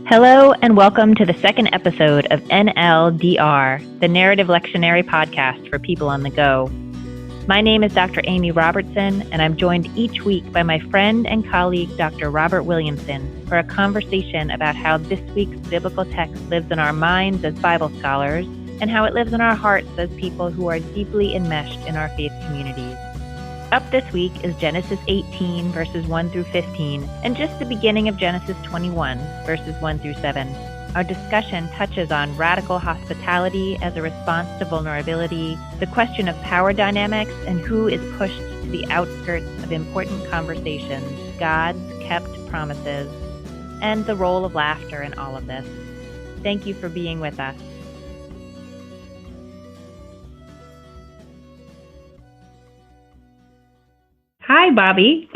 Hello and welcome to the second episode of NLDR, the Narrative Lectionary podcast for people on the go. My name is Dr. Amy Robertson, and I'm joined each week by my friend and colleague, Dr. Robert Williamson, for a conversation about how this week's biblical text lives in our minds as Bible scholars and how it lives in our hearts as people who are deeply enmeshed in our faith communities. Up this week is Genesis 18, verses 1 through 15, and just the beginning of Genesis 21, verses 1 through 7. Our discussion touches on radical hospitality as a response to vulnerability, the question of power dynamics, and who is pushed to the outskirts of important conversations, God's kept promises, and the role of laughter in all of this. Thank you for being with us. Hi, Bobby.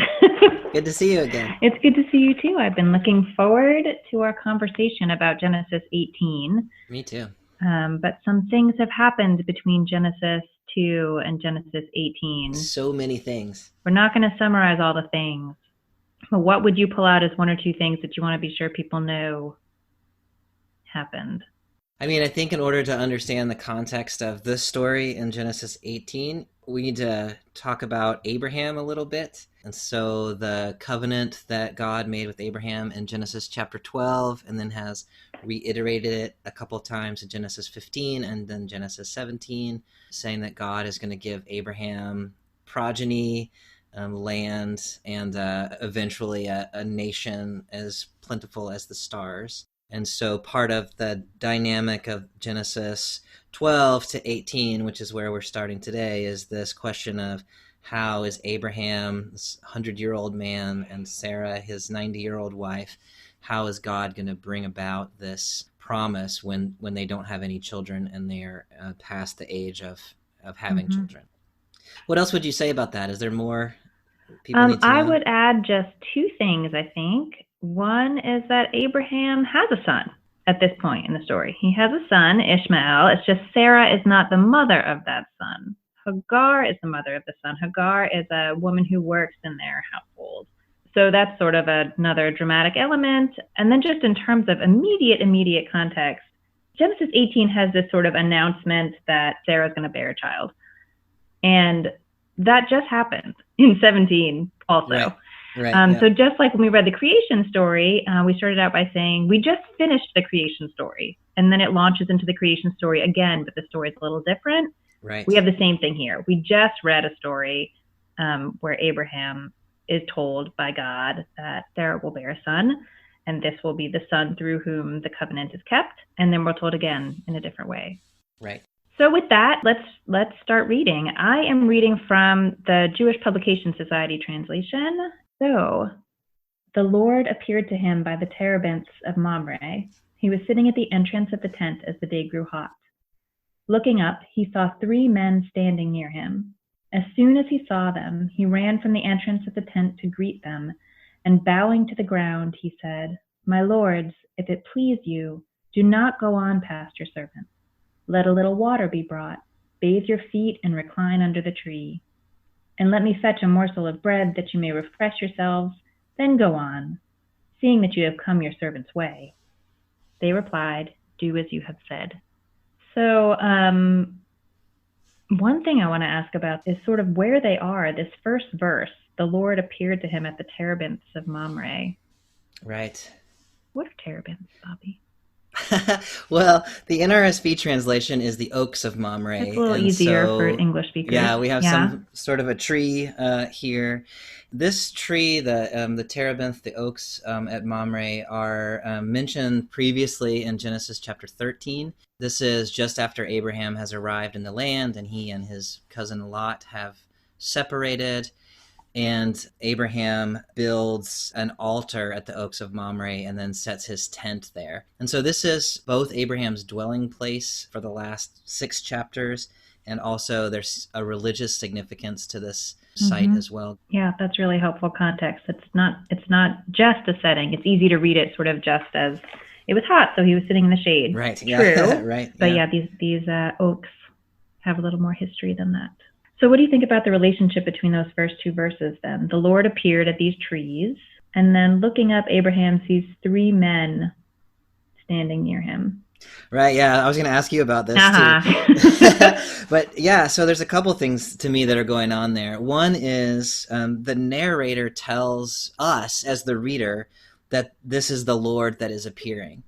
Good to see you again. It's good to see you too. I've been looking forward to our conversation about Genesis 18. Me too. But some things have happened between Genesis 2 and Genesis 18. So many things. We're not going to summarize all the things. But what would you pull out as one or two things that you want to be sure people know happened? I mean, I think in order to understand the context of this story in Genesis 18, we need to talk about Abraham a little bit. And so the covenant that God made with Abraham in Genesis chapter 12, and then has reiterated it a couple of times in Genesis 15 and then Genesis 17, saying that God is going to give Abraham progeny, land, and eventually a nation as plentiful as the stars. And so part of the dynamic of Genesis 12 to 18, which is where we're starting today, is this question of how is Abraham, this 100-year-old man, and Sarah, his 90-year-old wife, how is God going to bring about this promise when they don't have any children and they're past the age of having children? What else would you say about that? Is there more people need to know? I would add just two things, I think. One is that Abraham has a son at this point in the story. He has a son, Ishmael. It's just Sarah is not the mother of that son. Hagar is the mother of the son. Hagar is a woman who works in their household. So that's sort of another dramatic element. And then just in terms of immediate context, Genesis 18 has this sort of announcement that Sarah's going to bear a child. And that just happened in 17 also. Right. Yeah. So just like when we read the creation story, we started out by saying we just finished the creation story, and then it launches into the creation story again, but the story is a little different. Right. We have the same thing here. We just read a story where Abraham is told by God that Sarah will bear a son, and this will be the son through whom the covenant is kept. And then we're told again in a different way. Right. So with that, let's start reading. I am reading from the Jewish Publication Society translation. So, the Lord appeared to him by the terebinths of Mamre. He was sitting at the entrance of the tent as the day grew hot. Looking up, he saw 3 men standing near him. As soon as he saw them, he ran from the entrance of the tent to greet them, and bowing to the ground, he said, "My lords, if it please you, do not go on past your servants. Let a little water be brought, bathe your feet, and recline under the tree. And let me fetch a morsel of bread that you may refresh yourselves, then go on, seeing that you have come your servant's way." They replied, "Do as you have said." So one thing I want to ask about is sort of where they are. This first verse, the Lord appeared to him at the terebinths of Mamre. Right. What are terebinths, Bobby? Well, the NRSV translation is the Oaks of Mamre. It's a little easier for English speakers. Yeah, we have some sort of a tree here. This tree, the terebinth, the oaks at Mamre, are mentioned previously in Genesis chapter 13. This is just after Abraham has arrived in the land, and he and his cousin Lot have separated. And Abraham builds an altar at the Oaks of Mamre and then sets his tent there. And so this is both Abraham's dwelling place for the last 6 chapters, and also there's a religious significance to this site as well. Yeah, that's really helpful context. It's not just a setting. It's easy to read it sort of just as it was hot, so he was sitting in the shade. Right. True. Yeah. Right. But these oaks have a little more history than that. So what do you think about the relationship between those first 2 verses then? The Lord appeared at these trees, and then looking up, Abraham sees 3 men standing near him. Right, yeah, I was going to ask you about this too. Uh-huh. But yeah, so there's a couple things to me that are going on there. One is the narrator tells us as the reader that this is the Lord that is appearing.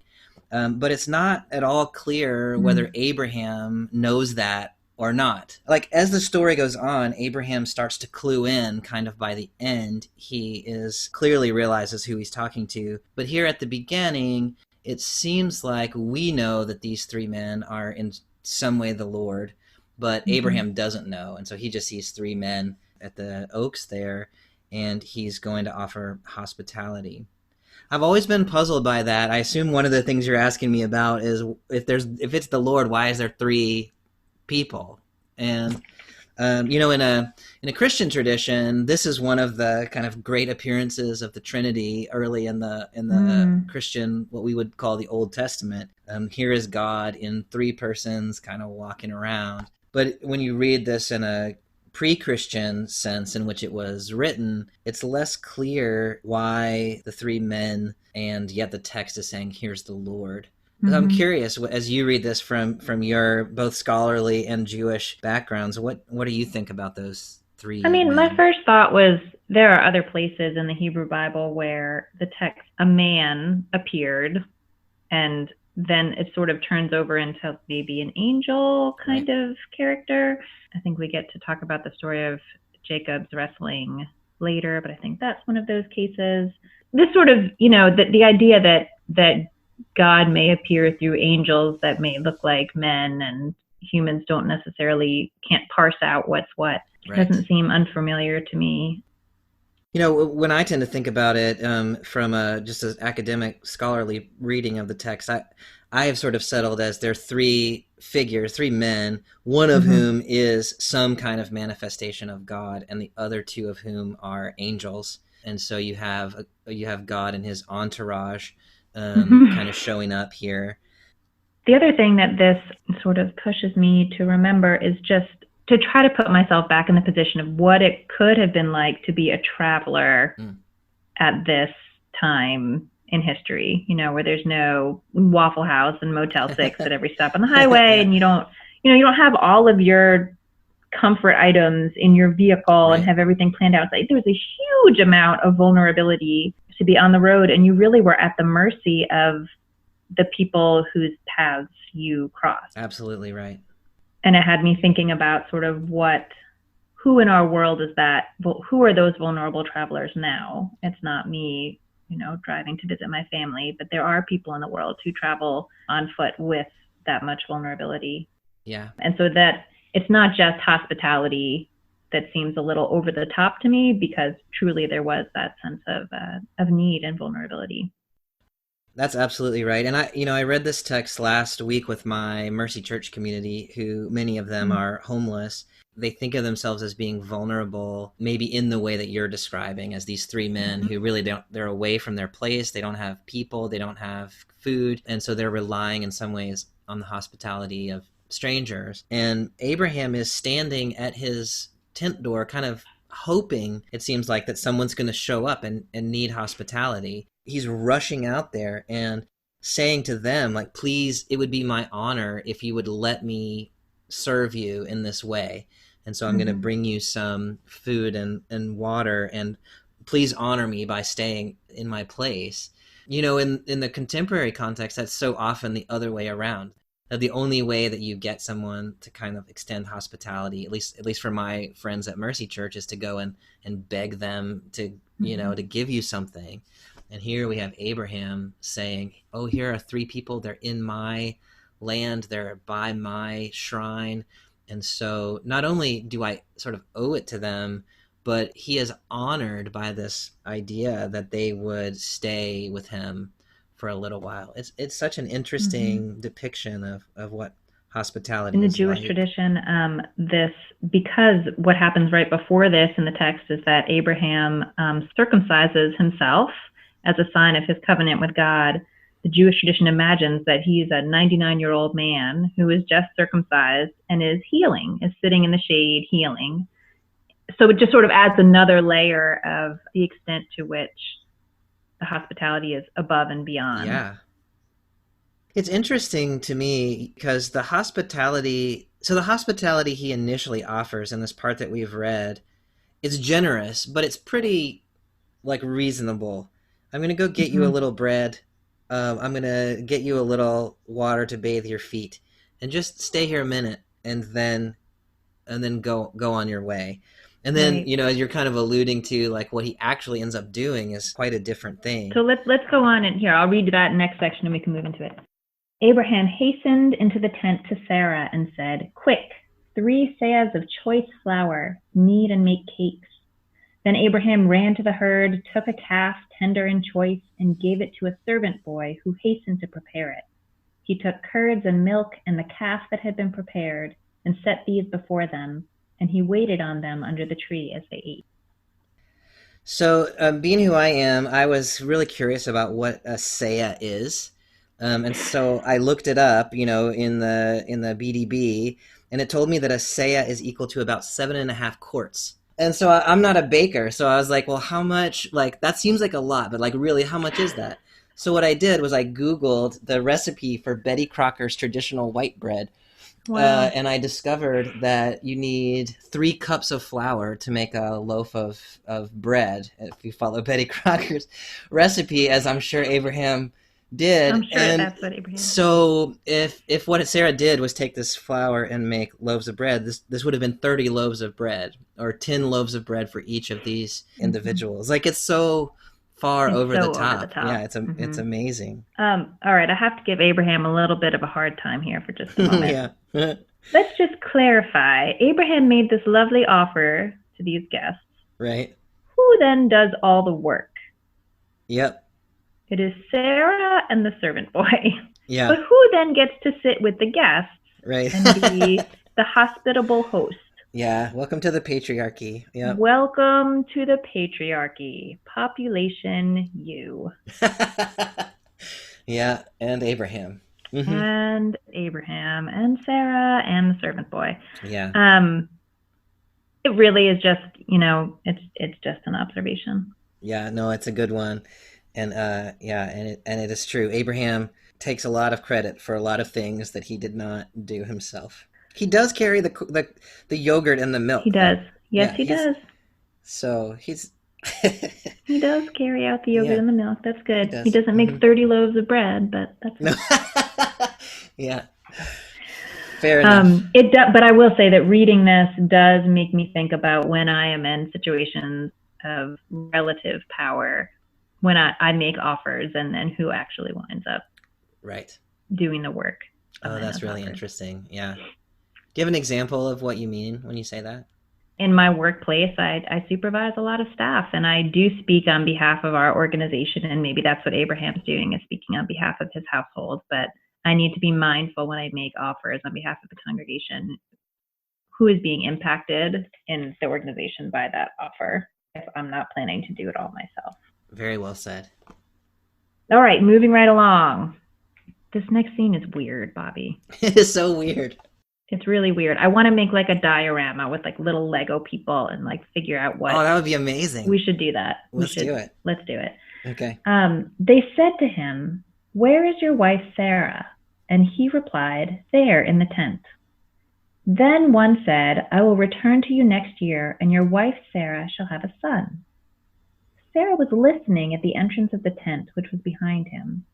But it's not at all clear whether Abraham knows that or not. Like, as the story goes on, Abraham starts to clue in kind of by the end. He is clearly realizes who he's talking to. But here at the beginning, it seems like we know that these three men are in some way the Lord, but Abraham doesn't know. And so he just sees three men at the Oaks there, and he's going to offer hospitality. I've always been puzzled by that. I assume one of the things you're asking me about is if it's the Lord, why is there three people? And in a Christian tradition, this is one of the kind of great appearances of the Trinity early in the Christian, what we would call the Old Testament. Here is God in three persons, kind of walking around. But when you read this in a pre-Christian sense in which it was written, it's less clear why the three men, and yet the text is saying, here's the Lord. I'm curious, as you read this from your both scholarly and Jewish backgrounds, what do you think about those three men? My first thought was there are other places in the Hebrew Bible where the text, a man appeared, and then it sort of turns over into maybe an angel kind of character. I think we get to talk about the story of Jacob's wrestling later, but I think that's one of those cases. This sort of, the idea that God may appear through angels that may look like men and humans can't parse out what's what. Right. Doesn't seem unfamiliar to me. When I tend to think about it from just an academic scholarly reading of the text, I have sort of settled as there are three figures, three men, one of whom is some kind of manifestation of God, and the other two of whom are angels. And so you have God and his entourage kind of showing up here. The other thing that this sort of pushes me to remember is just to try to put myself back in the position of what it could have been like to be a traveler at this time in history, where there's no Waffle House and Motel 6 at every stop on the highway, and you don't have all of your comfort items in your vehicle and have everything planned out. Like, there was a huge amount of vulnerability to be on the road, and you really were at the mercy of the people whose paths you crossed. Absolutely right. And it had me thinking about sort of who in our world is that, who are those vulnerable travelers now? It's not me, driving to visit my family, but there are people in the world who travel on foot with that much vulnerability. Yeah. And so that it's not just hospitality that seems a little over the top to me, because truly there was that sense of need and vulnerability. That's absolutely right. And I read this text last week with my Mercy Church community, who many of them are homeless. They think of themselves as being vulnerable, maybe in the way that you're describing, as these three men who really they're away from their place. They don't have people, they don't have food. And so they're relying in some ways on the hospitality of strangers. And Abraham is standing at his tent door, kind of hoping, it seems like, that someone's going to show up and need hospitality. He's rushing out there and saying to them, like, please, it would be my honor if you would let me serve you in this way. And so I'm going to bring you some food and water, and please honor me by staying in my place. In the contemporary context, that's so often the other way around. The only way that you get someone to kind of extend hospitality, at least for my friends at Mercy Church, is to go and beg them to, to give you something. And here we have Abraham saying, oh, here are three people. They're in my land. They're by my shrine. And so not only do I sort of owe it to them, but he is honored by this idea that they would stay with him for a little while. It's such an interesting depiction of what hospitality is. In the Jewish tradition, because what happens right before this in the text is that Abraham circumcises himself as a sign of his covenant with God. The Jewish tradition imagines that he's a 99-year-old man who is just circumcised and is sitting in the shade healing. So it just sort of adds another layer of the extent to which the hospitality is above and beyond. Yeah. It's interesting to me because the hospitality he initially offers in this part that we've read is generous, but it's pretty like reasonable. I'm gonna go get you a Hmm. little bread. I'm gonna get you a little water to bathe your feet, and just stay here a minute, and then go on your way. And then Right. you're kind of alluding to like what he actually ends up doing is quite a different thing. So let's go on, and here I'll read that next section and we can move into it. Abraham hastened into the tent to Sarah and said, "Quick, 3 seahs of choice flour, knead and make cakes." Then Abraham ran to the herd, took a calf tender and choice, and gave it to a servant boy who hastened to prepare it. He took curds and milk and the calf that had been prepared and set these before them, and he waited on them under the tree as they ate. So, being who I am, I was really curious about what a seah is, and so I looked it up, in the BDB, and it told me that a seah is equal to about 7.5 quarts. And so I'm not a baker, so I was like, well, how much? Like that seems like a lot, but like really, how much is that? So what I did was I Googled the recipe for Betty Crocker's traditional white bread, Wow. and I discovered that you need 3 cups of flour to make a loaf of bread. If you follow Betty Crocker's recipe, as I'm sure Abraham I'm did, sure and that's what Abraham did. so if what Sarah did was take this flour and make loaves of bread, this would have been 30 loaves of bread or 10 loaves of bread for each of these Mhm. individuals. Like it's so far It's over the so over the top. Yeah, top. it's Hmm. amazing. All right, I have to give Abraham a little bit of a hard time here for just a moment. Yeah. Let's just clarify. Abraham made this lovely offer to these guests. Right. Who then does all the work? Yep. It is Sarah and the servant boy. Yeah. But who then gets to sit with the guests Right. and be the hospitable host? Yeah. Welcome to the patriarchy. Yep. Welcome to the patriarchy. Population you. Yeah. And Abraham. Hmm. And Abraham and Sarah and the servant boy. Yeah. Um, it really is just, it's just an observation. Yeah. No, it's a good one. And yeah, and it is true. Abraham takes a lot of credit for a lot of things that he did not do himself. He does carry the yogurt and the He milk does. though. Yes, Yeah, he does. he's He does carry out the yogurt yeah, and the milk. That's he good. He does. doesn't make 30 loaves of bread, but that's No. fine. Yeah. Fair enough. But I will say that reading this does make me think about when I am in situations of relative power, when I make offers and then who actually winds up Right. doing the work Oh, behind that's those really offers. interesting. Yeah. Do you have an example of what you mean when you say that? In my workplace, I supervise a lot of staff, and I do speak on behalf of our organization, and maybe that's what Abraham's doing, is speaking on behalf of his household. But I need to be mindful when I make offers on behalf of the congregation who is being impacted in the organization by that offer if I'm not planning to do it all myself. Very well said. All right, moving right along. This next scene is weird, Bobby. It is so weird. It's really weird. I want to make like a diorama with like little Lego people and like figure out what Oh, that would be amazing. we should do that. Let's do it. Let's do it. Okay. They said to him, "Where is your wife Sarah?" And he replied, "There in the tent." Then one said, "I will return to you next year, and your wife Sarah shall have a son." Sarah was listening at the entrance of the tent, which was behind him.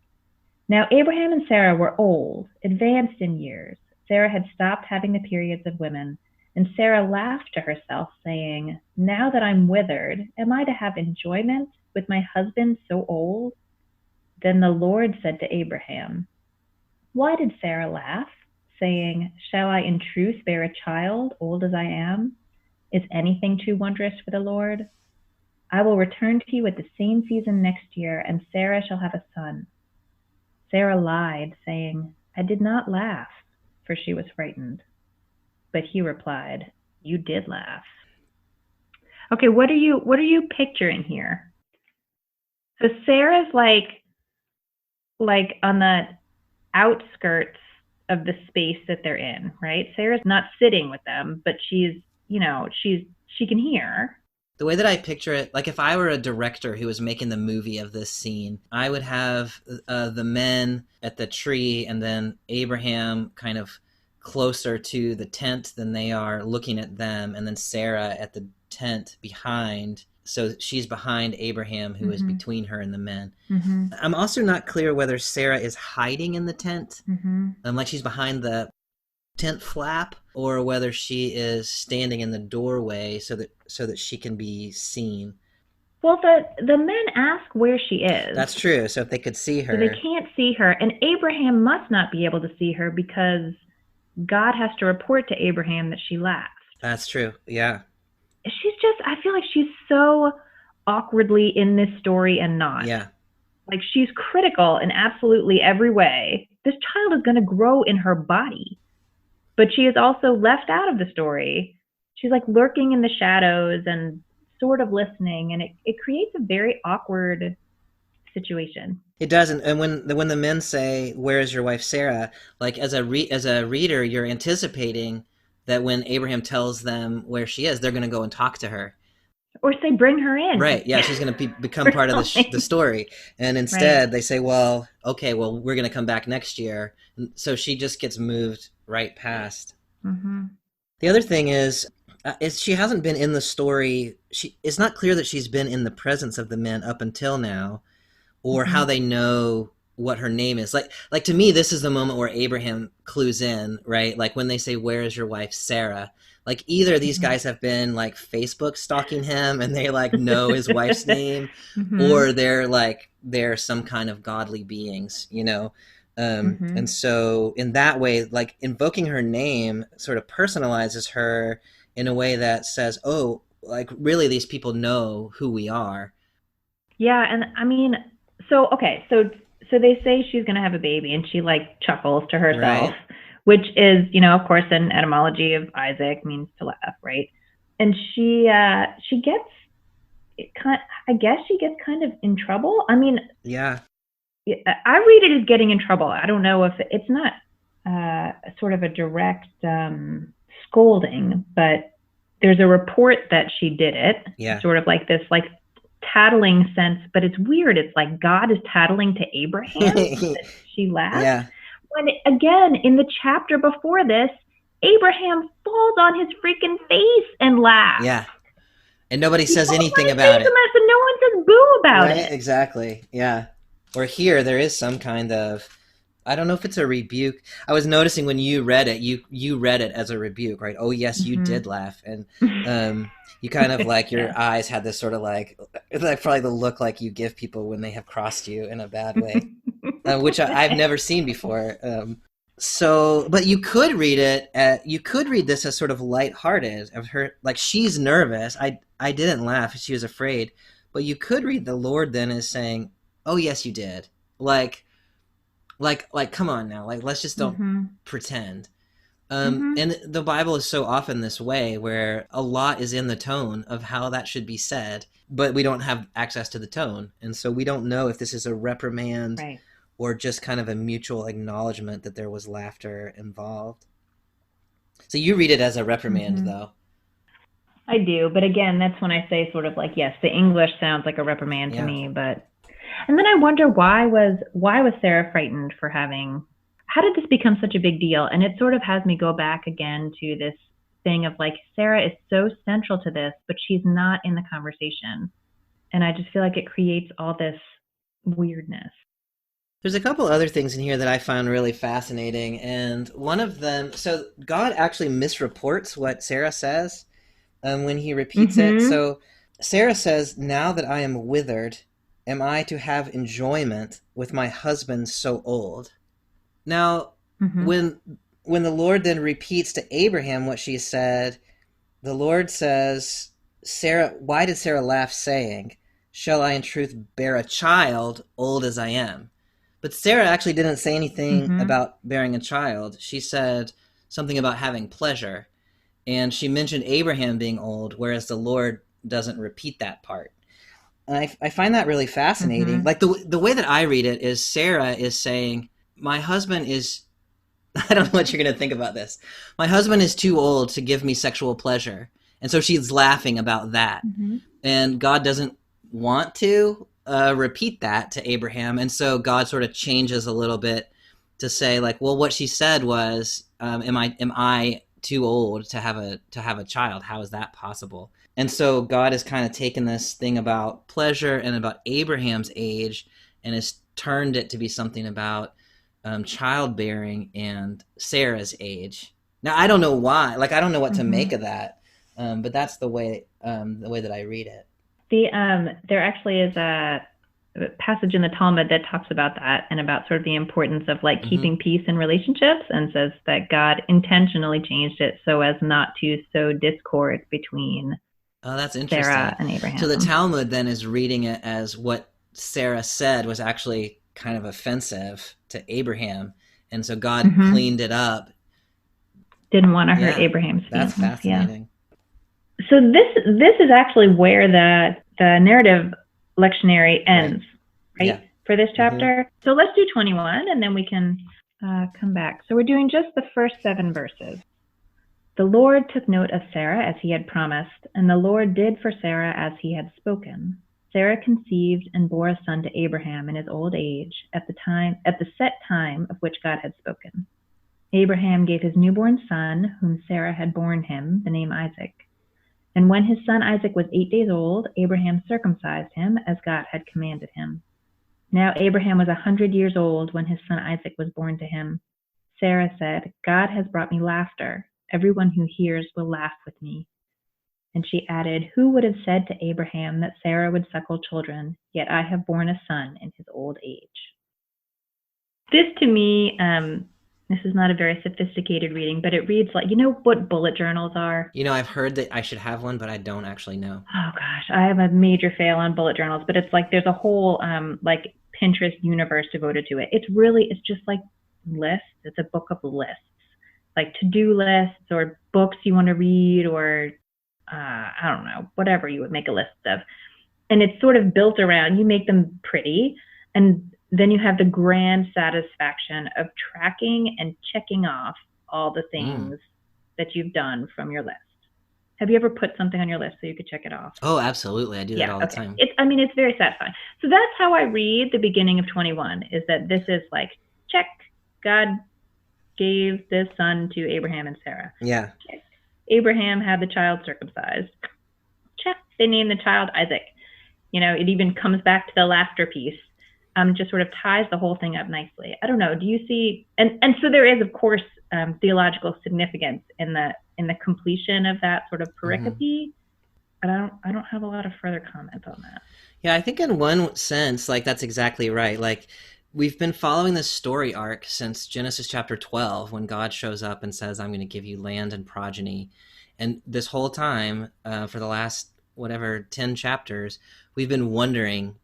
Now Abraham and Sarah were old, advanced in years. Sarah had stopped having the periods of women, and Sarah laughed to herself, saying, "Now that I'm withered, am I to have enjoyment with my husband so old?" Then the Lord said to Abraham, "Why did Sarah laugh, saying, 'Shall I in truth bear a child, old as I am?' Is anything too wondrous for the Lord? I will return to you at the same season next year, and Sarah shall have a son." Sarah lied, saying, "I did not laugh," for she was frightened. But he replied, "You did laugh." Okay, what are you picturing here? So Sarah's like on the outskirts of the space that they're in, right? Sarah's not sitting with them, but she can hear. The way that I picture it, like if I were a director who was making the movie of this scene, I would have the men at the tree and then Abraham kind of closer to the tent than they are looking at them, and then Sarah at the tent behind. So she's behind Abraham, who is between her and the men. I'm also not clear whether Sarah is hiding in the tent, like she's behind the tent flap, or whether she is standing in the doorway so that she can be seen. Well, the men ask where she is. That's true. So if they could see her. So they can't see her. And Abraham must not be able to see her because God has to report to Abraham that she left. That's true. Yeah. I feel like she's so awkwardly in this story and not. Yeah. Like she's critical in absolutely every way. This child is going to grow in her body. But she is also left out of the story. She's like lurking in the shadows and sort of listening, and it creates a very awkward situation. It does, and when the men say, "Where is your wife Sarah?" Like as a reader, you're anticipating that when Abraham tells them where she is, they're going to go and talk to her, or say, "Bring her in." Right? Yeah, she's going to become part of the story, and instead they say, "Well, okay, well we're going to come back next year," and so she just gets moved right past. The other thing is she hasn't been in the story. It's not clear that she's been in the presence of the men up until now, or how they know what her name is. Like to me, this is the moment where Abraham clues in, right? Like when they say, "Where is your wife Sarah?" Like either these guys have been like Facebook stalking him and they like know his wife's name, or they're some kind of godly beings, you know? And so in that way, like invoking her name sort of personalizes her in a way that says, oh, like really these people know who we are. Yeah. And I mean, so they say she's going to have a baby and she like chuckles to herself, right? Which is, you know, of course, an etymology of Isaac, means to laugh, right? And she gets kind of in trouble. I mean, yeah. I read it as getting in trouble. I don't know if it's not sort of a direct scolding, but there's a report that she did it. Yeah. Sort of like this, like tattling sense, but it's weird. It's like God is tattling to Abraham. That she laughed. Yeah. When again, in the chapter before this, Abraham falls on his freaking face and laughs. Yeah. And nobody says anything about it. But no one says boo about it. Exactly. Yeah. Or here, there is some kind of, I don't know if it's a rebuke. I was noticing when you read it, you read it as a rebuke, right? Oh, yes, you did laugh. And you kind of like, your eyes had this sort of like probably the look like you give people when they have crossed you in a bad way, which I've never seen before. But you could read this as sort of lighthearted of her, like she's nervous. I didn't laugh. She was afraid. But you could read the Lord then as saying, oh, yes, you did. Like, come on now. Like, let's just don't pretend. And the Bible is so often this way where a lot is in the tone of how that should be said, but we don't have access to the tone. And so we don't know if this is a reprimand or just kind of a mutual acknowledgement that there was laughter involved. So you read it as a reprimand, though. I do. But again, that's when I say sort of like, yes, the English sounds like a reprimand to me, but... And then I wonder why was Sarah frightened for how did this become such a big deal? And it sort of has me go back again to this thing of like, Sarah is so central to this, but she's not in the conversation. And I just feel like it creates all this weirdness. There's a couple other things in here that I found really fascinating. And one of them, so God actually misreports what Sarah says when he repeats it. So Sarah says, "Now that I am withered, am I to have enjoyment with my husband so old?" Now, when the Lord then repeats to Abraham what she said, the Lord says, "Sarah, why did Sarah laugh, saying, 'Shall I in truth bear a child, old as I am?'" But Sarah actually didn't say anything about bearing a child. She said something about having pleasure. And she mentioned Abraham being old, whereas the Lord doesn't repeat that part. And I find that really fascinating. Like the way that I read it is Sarah is saying, my husband is, I don't know what you're going to think about this. My husband is too old to give me sexual pleasure. And so she's laughing about that. And God doesn't want to repeat that to Abraham. And so God sort of changes a little bit to say, like, well, what she said was, am I too old to have a child? How is that possible? And so God has kind of taken this thing about pleasure and about Abraham's age and has turned it to be something about childbearing and Sarah's age. Now, I don't know why. Like, I don't know what to make of that, but that's the way that I read it. There actually is a passage in the Talmud that talks about that and about sort of the importance of like keeping peace in relationships, and says that God intentionally changed it so as not to sow discord between that's interesting. Sarah and Abraham. So the Talmud then is reading it as what Sarah said was actually kind of offensive to Abraham, and so God cleaned it up. Didn't want to hurt Abraham's feelings. That's fascinating. Yeah. So this is actually where the narrative lectionary ends, right? For this chapter. So let's do 21, and then we can come back. So we're doing just the first 7 verses. The Lord took note of Sarah as he had promised, and the Lord did for Sarah as he had spoken. Sarah conceived and bore a son to Abraham in his old age, at the set time of which God had spoken. Abraham gave his newborn son, whom Sarah had borne him, the name Isaac. And when his son Isaac was 8 days old, Abraham circumcised him as God had commanded him. Now Abraham was 100 years old when his son Isaac was born to him. Sarah said, God has brought me laughter. Everyone who hears will laugh with me. And she added, who would have said to Abraham that Sarah would suckle children? Yet I have borne a son in his old age. This to me, this is not a very sophisticated reading, but it reads like, you know what bullet journals are? You know, I've heard that I should have one, but I don't actually know. Oh gosh, I have a major fail on bullet journals, but it's like there's a whole like Pinterest universe devoted to it. It's just like lists. It's a book of lists, like to-do lists or books you want to read, or I don't know, whatever you would make a list of. And it's sort of built around, you make them pretty, and then you have the grand satisfaction of tracking and checking off all the things that you've done from your list. Have you ever put something on your list so you could check it off? Oh, absolutely. I do that all the time. It's very satisfying. So that's how I read the beginning of 21, is that this is like, check, God gave this son to Abraham and Sarah. Yeah. Check. Abraham had the child circumcised. Check. They named the child Isaac. You know, it even comes back to the laughter piece. Just sort of ties the whole thing up nicely. I don't know. Do you see? And so there is, of course, theological significance in the completion of that sort of pericope. But I don't have a lot of further comments on that. Yeah, I think in one sense, like that's exactly right. Like we've been following this story arc since Genesis chapter 12, when God shows up and says, "I'm going to give you land and progeny," and this whole time, for the last 10 chapters, we've been wondering,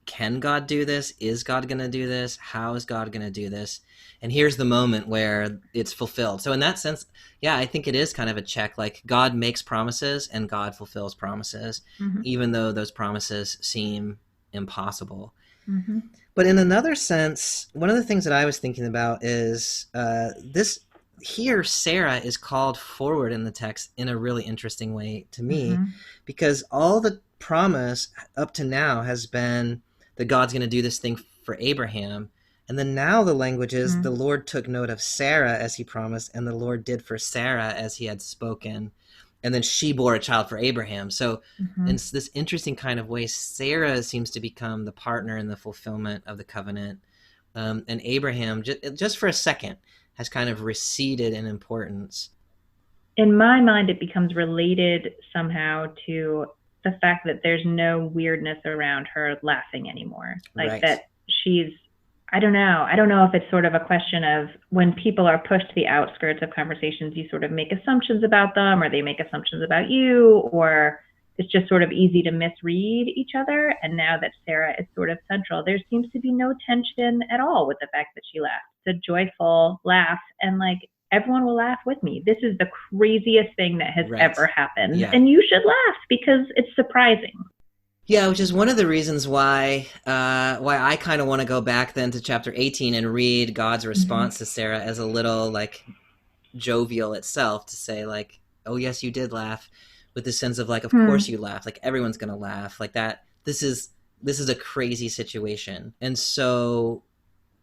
can God do this? Is God going to do this? How is God going to do this? And here's the moment where it's fulfilled. So in that sense, yeah, I think it is kind of a check. Like God makes promises and God fulfills promises, even though those promises seem impossible. But in another sense, one of the things that I was thinking about is here Sarah is called forward in the text in a really interesting way to me, because all the promise up to now has been that God's going to do this thing for Abraham. And then now the language is the Lord took note of Sarah as he promised, and the Lord did for Sarah as he had spoken. And then she bore a child for Abraham. So in this interesting kind of way, Sarah seems to become the partner in the fulfillment of the covenant. And Abraham, just for a second, has kind of receded in importance. In my mind, it becomes related somehow to the fact that there's no weirdness around her laughing anymore. Like that she's, I don't know if it's sort of a question of when people are pushed to the outskirts of conversations, you sort of make assumptions about them, or they make assumptions about you, or it's just sort of easy to misread each other. And now that Sarah is sort of central, there seems to be no tension at all with the fact that she laughed. It's a joyful laugh, and like, everyone will laugh with me. This is the craziest thing that has ever happened. Yeah. And you should laugh because it's surprising. Yeah, which is one of the reasons why I kind of want to go back then to chapter 18 and read God's response to Sarah as a little like jovial itself, to say like, oh yes, you did laugh. with the sense of like, of Hmm. course you laugh, like everyone's gonna laugh, like that. This is a crazy situation, and so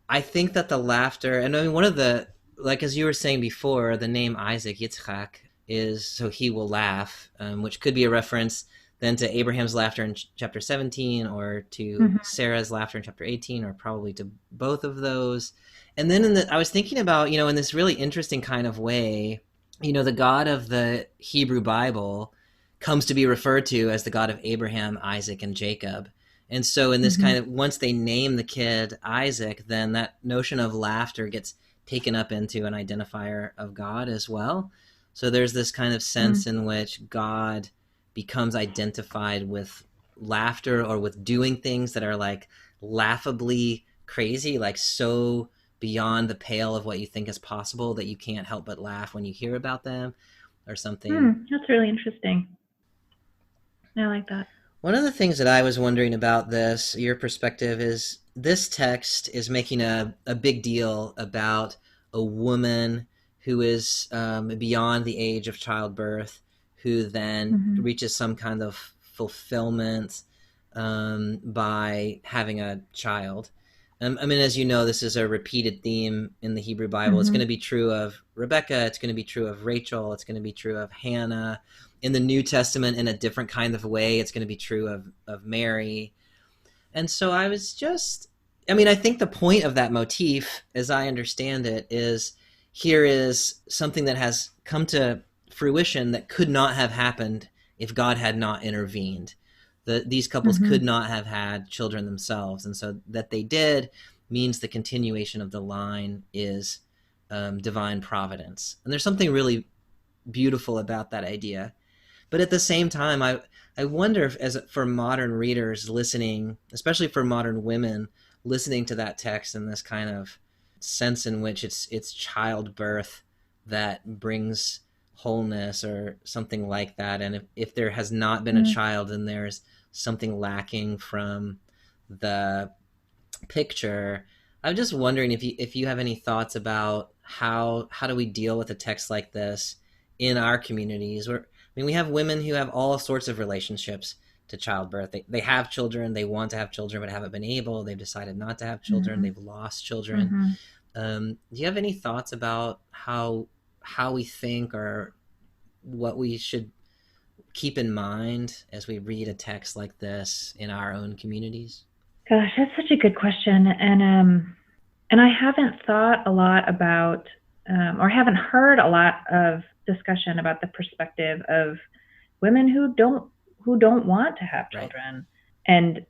I think that the laughter, and I mean, one of the, like as you were saying before, the name Isaac Yitzchak is so he will laugh, which could be a reference then to Abraham's laughter in chapter 17, or to Mhm. Sarah's laughter in chapter 18, or probably to both of those. And then I was thinking about, in this really interesting kind of way, the God of the Hebrew Bible comes to be referred to as the God of Abraham, Isaac, and Jacob. And so in this kind Mhm. of, once they name the kid Isaac, then that notion of laughter gets taken up into an identifier of God as well. So there's this kind of sense Mhm. in which God becomes identified with laughter, or with doing things that are like laughably crazy, like so beyond the pale of what you think is possible that you can't help but laugh when you hear about them, or something. That's really interesting. I like that. One of the things that I was wondering about this, your perspective, is this text is making a big deal about a woman who is beyond the age of childbirth, who then Mhm. reaches some kind of fulfillment by having a child. I mean, as you know, this is a repeated theme in the Hebrew Bible. It's going to Mhm. be true of Rebecca. It's going to be true of Rachel. It's going to be true of Hannah. In the New Testament, in a different kind of way, it's going to be true of Mary. And so I was just, I mean, I think the point of that motif, as I understand it, is here is something that has come to fruition that could not have happened if God had not intervened. These couples could Mhm. not have had children themselves. And so that they did means the continuation of the line is divine providence. And there's something really beautiful about that idea. But at the same time, I wonder if, as for modern readers listening, especially for modern women listening to that text in this kind of sense in which it's childbirth that brings wholeness or something like that, and if there has not been a Mhm. child and there's something lacking from the picture. I'm just wondering if you have any thoughts about how do we deal with a text like this in our communities. Where, I mean, we have women who have all sorts of relationships to childbirth. They have children, they want to have children, but haven't been able. They've decided not to have children. Mhm. They've lost children. Mhm. Do you have any thoughts about how we think, or what we should keep in mind as we read a text like this in our own communities? Gosh, that's such a good question, and I haven't thought a lot about, or haven't heard a lot of discussion about the perspective of women who don't want to have Right. children, and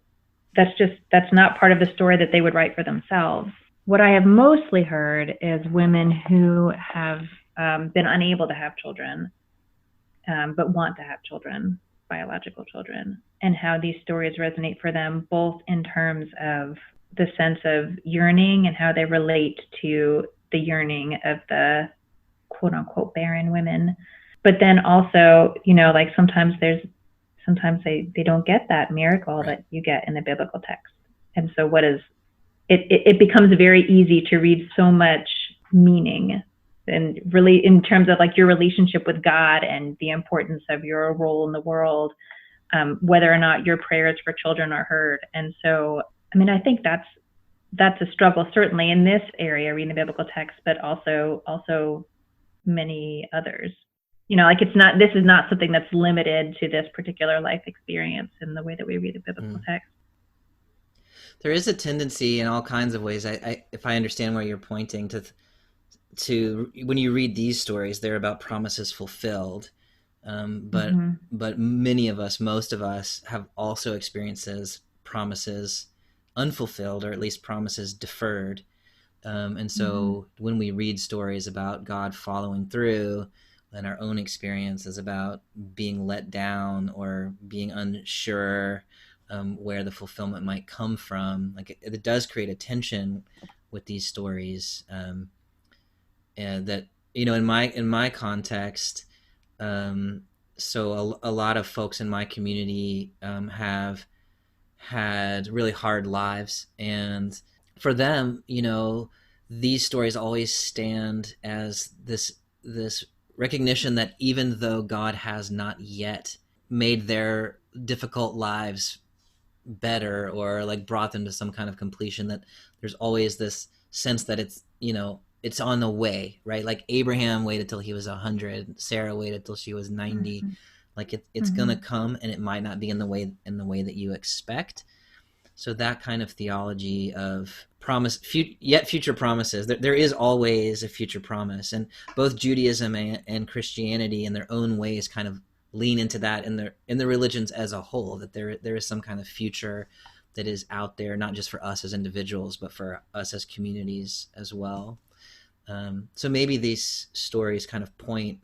that's not part of the story that they would write for themselves. What I have mostly heard is women who have been unable to have children, but want to have children, biological children, and how these stories resonate for them, both in terms of the sense of yearning and how they relate to the yearning of the quote unquote barren women. But then also, like sometimes they don't get that miracle Right. that you get in the biblical text. And so it becomes very easy to read so much meaning, and really in terms of like your relationship with God and the importance of your role in the world, whether or not your prayers for children are heard. And so, I mean, I think that's a struggle certainly in this area, reading the biblical text, but also many others. Like this is not something that's limited to this particular life experience in the way that we read the biblical Mm. text. There is a tendency in all kinds of ways. If I understand where you're pointing to when you read these stories, they're about promises fulfilled. But Mm-hmm. many of us, most of us, have also experiences promises unfulfilled, or at least promises deferred. And Mm-hmm. so when we read stories about God following through, and our own experience is about being let down or being unsure where the fulfillment might come from, like it does create a tension with these stories. And that, in my context, um, so a lot of folks in my community have had really hard lives, and for them, these stories always stand as this recognition that even though God has not yet made their difficult lives better or like brought them to some kind of completion, that there's always this sense that it's, it's on the way, right? Like Abraham waited till he was 100, Sarah waited till she was 90. Mm-hmm. Like it's Mm-hmm. gonna come, and it might not be in the way that you expect. So that kind of theology of promise, yet future promises, there is always a future promise. And both Judaism and Christianity in their own ways kind of lean into that in the religions as a whole, that there is some kind of future that is out there, not just for us as individuals, but for us as communities as well. So maybe these stories kind of point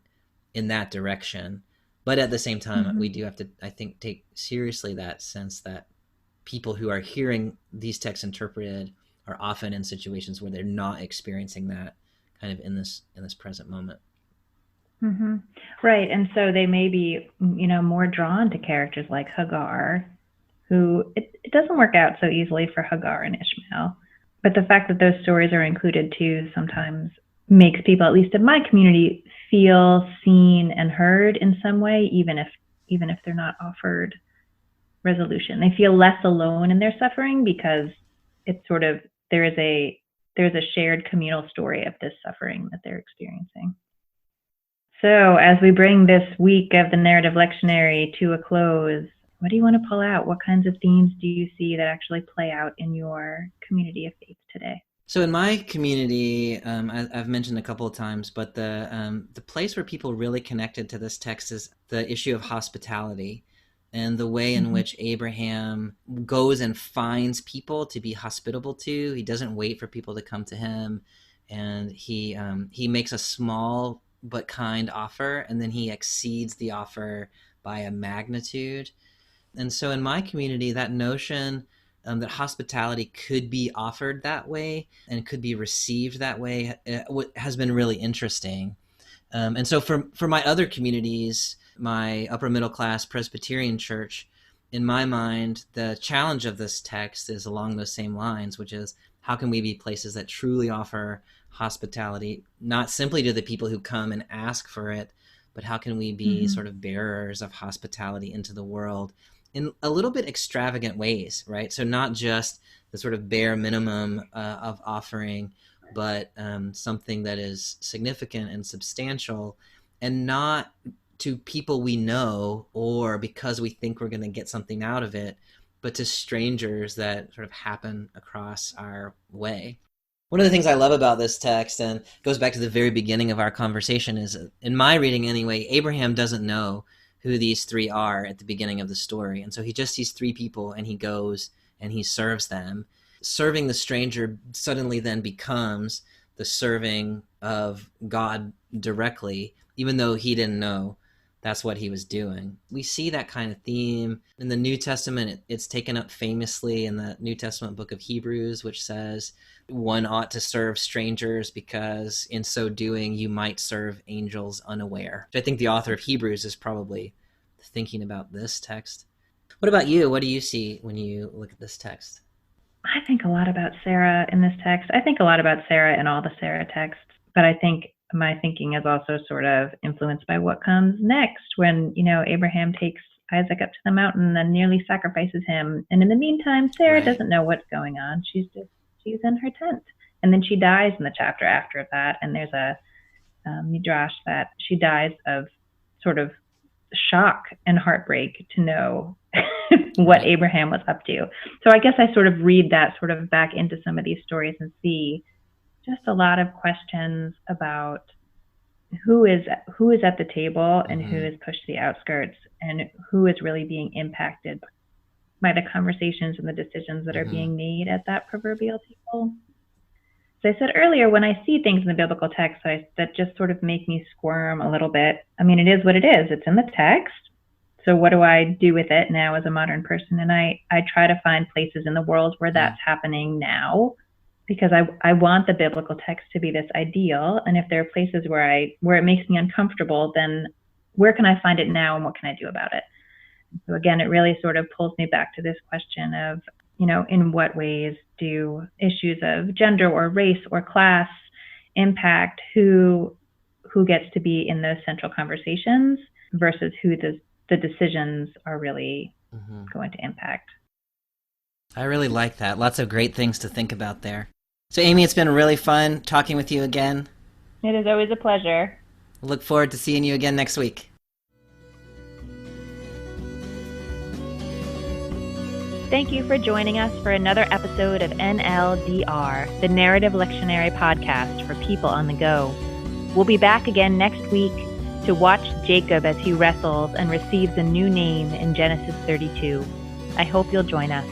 in that direction. But at the same time, Mm-hmm. we do have to, I think, take seriously that sense that people who are hearing these texts interpreted are often in situations where they're not experiencing that kind of in this present moment. Mm-hmm. Right. And so they may be, more drawn to characters like Hagar, who it doesn't work out so easily for Hagar and Ishmael. But the fact that those stories are included too sometimes makes people, at least in my community, feel seen and heard in some way, even if they're not offered resolution. They feel less alone in their suffering because it's sort of there's a shared communal story of this suffering that they're experiencing. So as we bring this week of the narrative lectionary to a close, what do you want to pull out? What kinds of themes do you see that actually play out in your community of faith today? So in my community, I've mentioned a couple of times, but the place where people really connected to this text is the issue of hospitality, and the way in which Abraham goes and finds people to be hospitable to. He doesn't wait for people to come to him, and he makes a small but kind offer, and then he exceeds the offer by a magnitude. And so in my community, that notion that hospitality could be offered that way and could be received that way has been really interesting. And so for my other communities, my upper middle class Presbyterian church, in my mind, the challenge of this text is along those same lines, which is how can we be places that truly offer hospitality, not simply to the people who come and ask for it, but how can we be sort of bearers of hospitality into the world in a little bit extravagant ways, right? So not just the sort of bare minimum of offering, but something that is significant and substantial, and not to people we know or because we think we're going to get something out of it, but to strangers that sort of happen across our way. One of the things I love about this text, and it goes back to the very beginning of our conversation, is, in my reading anyway, Abraham doesn't know who these three are at the beginning of the story. And so he just sees three people, and he goes and he serves them. Serving the stranger suddenly then becomes the serving of God directly, even though he didn't know that's what he was doing. We see that kind of theme in the New Testament. It's taken up famously in the New Testament book of Hebrews, which says one ought to serve strangers because in so doing you might serve angels unaware. I think the author of Hebrews is probably thinking about this text. What about you? What do you see when you look at this text? I think a lot about Sarah in this text. I think a lot about Sarah in all the Sarah texts, but I think my thinking is also sort of influenced by what comes next when, Abraham takes Isaac up to the mountain and nearly sacrifices him. And in the meantime, Sarah doesn't know what's going on. She's in her tent. And then she dies in the chapter after that. And there's a midrash that she dies of sort of shock and heartbreak to know what Abraham was up to. So I guess I sort of read that sort of back into some of these stories and see just a lot of questions about who is at the table and who is pushed to the outskirts and who is really being impacted by the conversations and the decisions that are being made at that proverbial table. So I said earlier, when I see things in the biblical text that just sort of make me squirm a little bit, I mean, it is what it is. It's in the text. So what do I do with it now as a modern person? And I try to find places in the world where that's happening now, because I want the biblical text to be this ideal. And if there are places where it makes me uncomfortable, then where can I find it now and what can I do about it? So again, it really sort of pulls me back to this question of, in what ways do issues of gender or race or class impact who who gets to be in those central conversations versus who the decisions are really going to impact. I really like that. Lots of great things to think about there. So Amy, it's been really fun talking with you again. It is always a pleasure. Look forward to seeing you again next week. Thank you for joining us for another episode of NLDR, the Narrative Lectionary Podcast for people on the go. We'll be back again next week to watch Jacob as he wrestles and receives a new name in Genesis 32. I hope you'll join us.